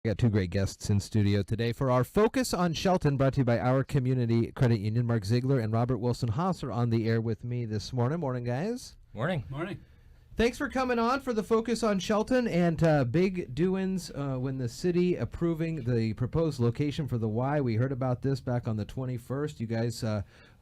We got two great guests in studio today for our Focus on Shelton, brought to you by our community credit union. Mark Ziegler and Robert Wilson-Hoss are on the air with me this morning. Morning, guys. Morning. Morning. Thanks for coming on for the Focus on Shelton, and big doings when the city approving the proposed location for the Y. We heard about this back on the 21st. You guys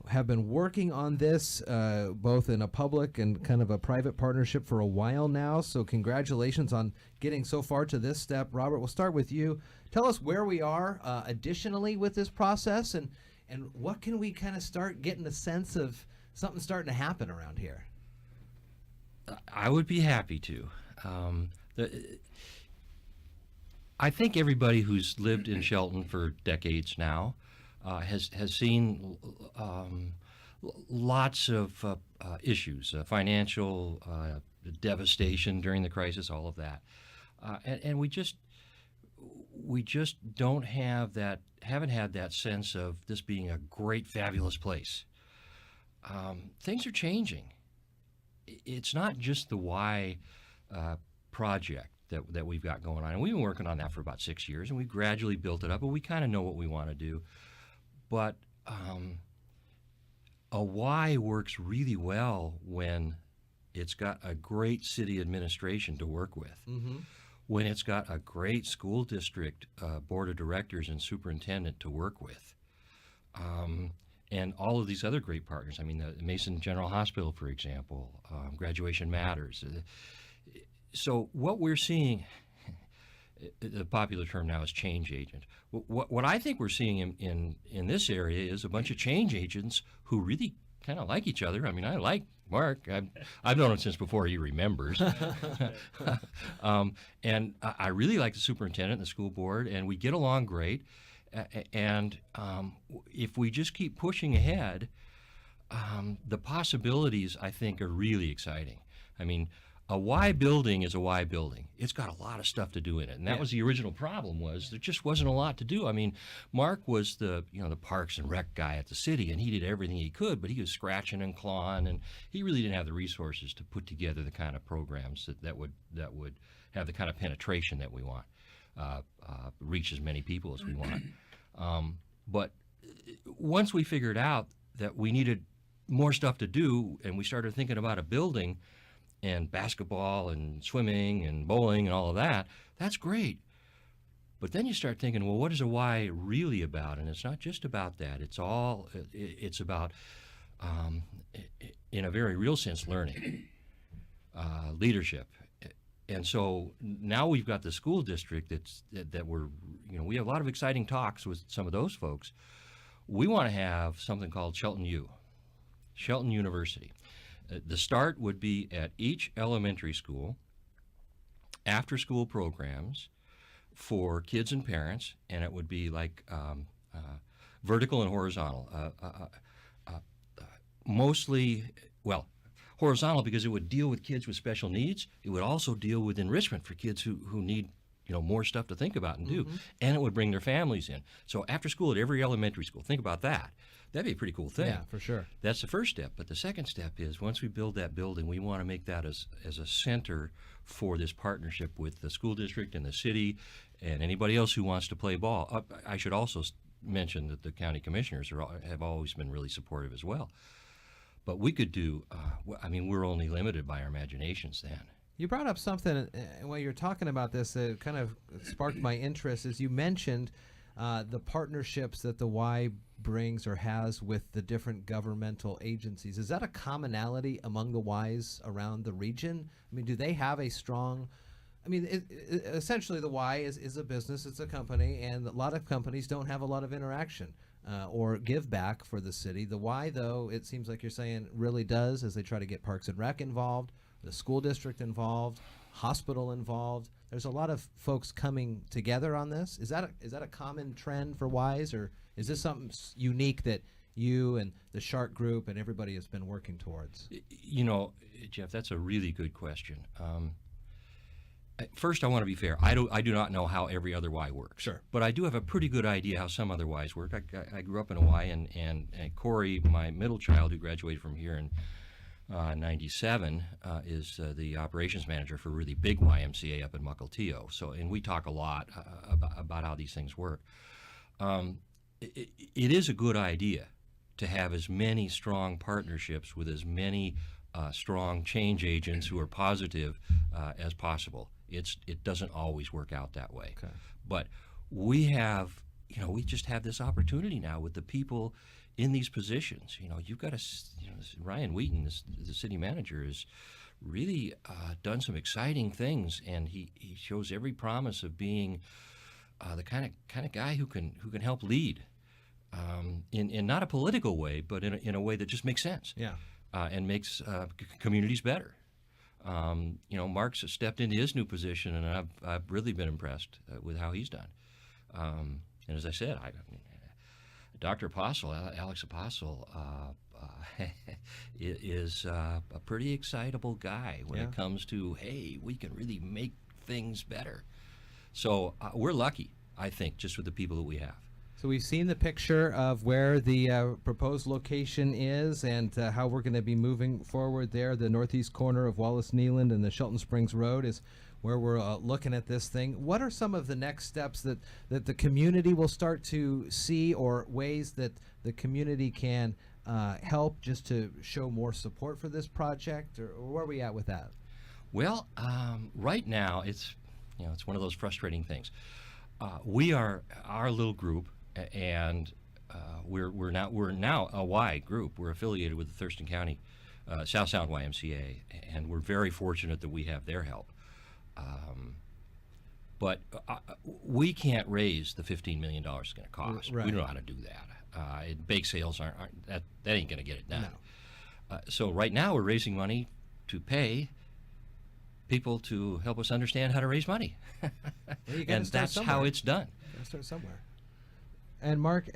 have been working on this both in a public and kind of a private partnership for a while now, so congratulations on getting so far to this step. Robert, we'll start with you. Tell us where we are additionally with this process, and what can we kind of start getting a sense of something starting to happen around here. I would be happy to. I think everybody who's lived in Shelton for decades now has seen lots of issues, financial devastation during the crisis, all of that, and we just don't have that, haven't had that sense of this being a great, fabulous place. Things are changing. It's not just the Y project that we've got going on. And we've been working on that for about 6 years, and we gradually built it up, but we kind of know what we want to do. But a Y works really well when it's got a great city administration to work with, when it's got a great school district board of directors and superintendent to work with. And all of these other great partners. I mean, the Mason General Hospital, for example, Graduation Matters. So what we're seeing, the popular term now is change agent. What I think we're seeing in this area is a bunch of change agents who really kind of like each other. I mean, I like Mark. I've known him since before he remembers. And I really like the superintendent and the school board, and we get along great. And if we just keep pushing ahead, the possibilities, I think, are really exciting. I mean, a Y building is a Y building. It's got a lot of stuff to do in it, and that was the original problem. Was there just wasn't a lot to do. I mean, Mark was the Parks and Rec guy at the city, and he did everything he could, but he was scratching and clawing, and he really didn't have the resources to put together the kind of programs that would have the kind of penetration that we want. Reach as many people as we want. But once we figured out that we needed more stuff to do, and we started thinking about a building and basketball and swimming and bowling and all of that, that's great. But then you start thinking, well, what is a Y really about? And it's not just about that. It's about, in a very real sense, learning, leadership. And so now we've got the school district that we're, we have a lot of exciting talks with some of those folks. We want to have something called Shelton University. The start would be at each elementary school, after-school programs for kids and parents, and it would be like vertical and horizontal. Mostly, well, horizontal because it would deal with kids with special needs. It would also deal with enrichment for kids who need more stuff to think about and do. And it would bring their families in. So after school at every elementary school, think about that. That'd be a pretty cool thing. Yeah, for sure. That's the first step. But the second step is once we build that building, we want to make that as a center for this partnership with the school district and the city and anybody else who wants to play ball. I should also mention that the county commissioners have always been really supportive as well. But we could do, we're only limited by our imaginations then. You brought up something while you were talking about this that kind of sparked my interest, is you mentioned the partnerships that the Y brings or has with the different governmental agencies. Is that a commonality among the Ys around the region? I mean, do they have a strong... essentially the Y is a business, it's a company, and a lot of companies don't have a lot of interaction or give back for the city. The Y, though, it seems like you're saying really does, as they try to get Parks and Rec involved, the school district involved, hospital involved. There's a lot of folks coming together on this. Is that a common trend for Ys, or is this something unique that you and the Shark Group and everybody has been working towards? Jeff, that's a really good question. First, I want to be fair. I do not know how every other Y works. Sure. But I do have a pretty good idea how some other Ys work. I grew up in a Y, and Corey, my middle child, who graduated from here in 97, is the operations manager for a really big YMCA up in Mukilteo. So, and we talk a lot about how these things work. It is a good idea to have as many strong partnerships with as many strong change agents who are positive as possible. It doesn't always work out that way. Okay. But we have, we just have this opportunity now with the people in these positions. You've got Ryan Wheaton, the city manager, has really done some exciting things, and he shows every promise of being the kind of guy who can help lead in not a political way, but in a way that just makes sense. Yeah. And makes communities better. Mark's stepped into his new position, and I've really been impressed with how he's done. And as I said, Dr. Apostle, Alex Apostle, is a pretty excitable guy when it comes to, hey, we can really make things better. So we're lucky, I think, just with the people that we have. So we've seen the picture of where the proposed location is and how we're going to be moving forward there. The northeast corner of Wallace Neeland and the Shelton Springs Road is where we're looking at this thing. What are some of the next steps that the community will start to see, or ways that the community can help just to show more support for this project, or where are we at with that? Well, right now it's one of those frustrating things. We are our little group, and we're now a Y group. We're affiliated with the Thurston County South Sound YMCA, and we're very fortunate that we have their help. But we can't raise the $15 million it's going to cost. Right. We don't know how to do that. Bake sales aren't that ain't going to get it done. No. So right now we're raising money to pay people to help us understand how to raise money. Well, you gotta and start that's somewhere. how it's done. You gotta start somewhere. And Mark,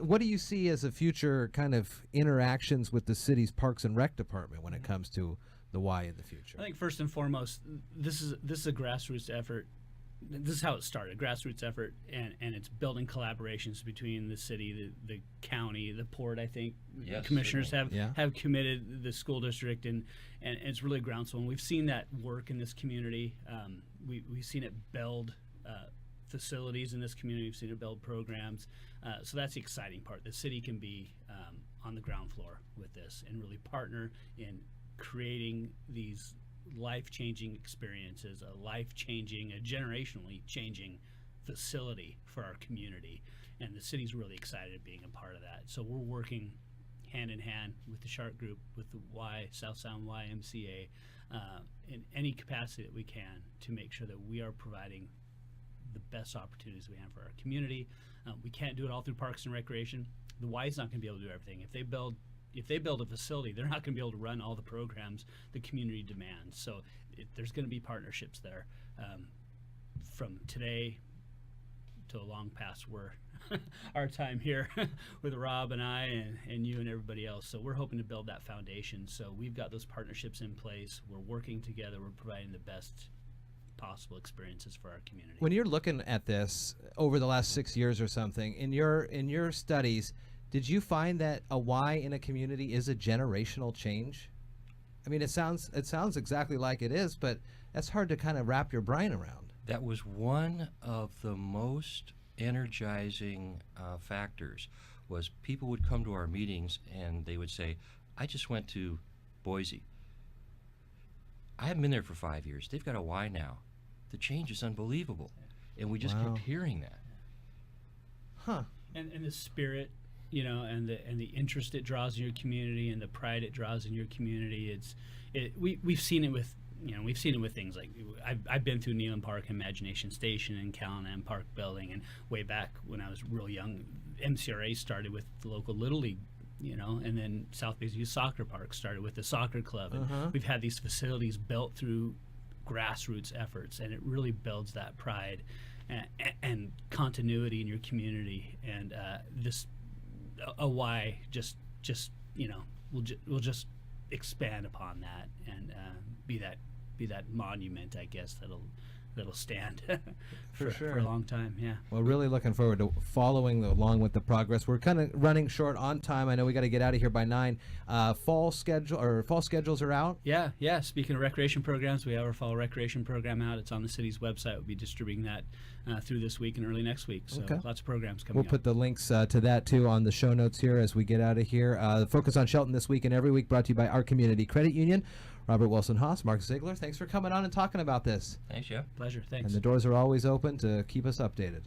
what do you see as a future kind of interactions with the city's Parks and Rec department when it comes to the Y in the future? I think first and foremost, this is a grassroots effort. This is how it started, grassroots effort, and it's building collaborations between the city, the county, the port. I think Yes, commissioners certainly. have committed, the school district, and it's really groundswell. And we've seen that work in this community. We've seen it build facilities in this community. We've seen it build programs. So that's the exciting part. The city can be on the ground floor with this and really partner in creating these life-changing experiences, a generationally changing facility for our community. And the city's really excited at being a part of that. So we're working hand in hand with the Shark Group, with the South Sound YMCA, in any capacity that we can to make sure that we are providing the best opportunities we have for our community. We can't do it all through Parks and Recreation. The Y's not going to be able to do everything. If they build a facility, they're not going to be able to run all the programs the community demands. So there's going to be partnerships there from today to a long past where our time here with Rob and I and you and everybody else. So we're hoping to build that foundation. So we've got those partnerships in place. We're working together. We're providing the best possible experiences for our community. When you're looking at this over the last 6 years or something, in your studies, did you find that a Y in a community is a generational change? I mean, it sounds exactly like it is, but that's hard to kind of wrap your brain around. That was one of the most energizing factors. Was people would come to our meetings and they would say, "I just went to Boise. I haven't been there for 5 years. They've got a Y now. The change is unbelievable," and we just Wow. kept hearing that. Huh. And the spirit, and the interest it draws in your community and the pride it draws in your community. We've seen it with things like I've been through Neeland Park, Imagination Station, and Callahan Park building, and way back when I was real young, MCRA started with the local Little League, and then South Bay's Youth Soccer Park started with the soccer club, and we've had these facilities built through grassroots efforts, and it really builds that pride and continuity in your community, and a Y just will just expand upon that and be that monument, I guess, that'll stand For sure. for a long time. Yeah. Well, really looking forward to following along with the progress. We're kind of running short on time. I know we got to get out of here by 9. Fall schedules are out. Yeah. Speaking of recreation programs, we have our fall recreation program out. It's on the city's website. We'll be distributing that through this week and early next week. So Okay. lots of programs coming We'll up. put the links to that too on the show notes here as we get out of here. Focus on Shelton this week and every week, brought to you by our Community Credit Union. Robert Wilson-Hoss, Mark Ziegler, thanks for coming on and talking about this. Thanks, Jeff. Pleasure. Thanks. And the doors are always open to keep us updated.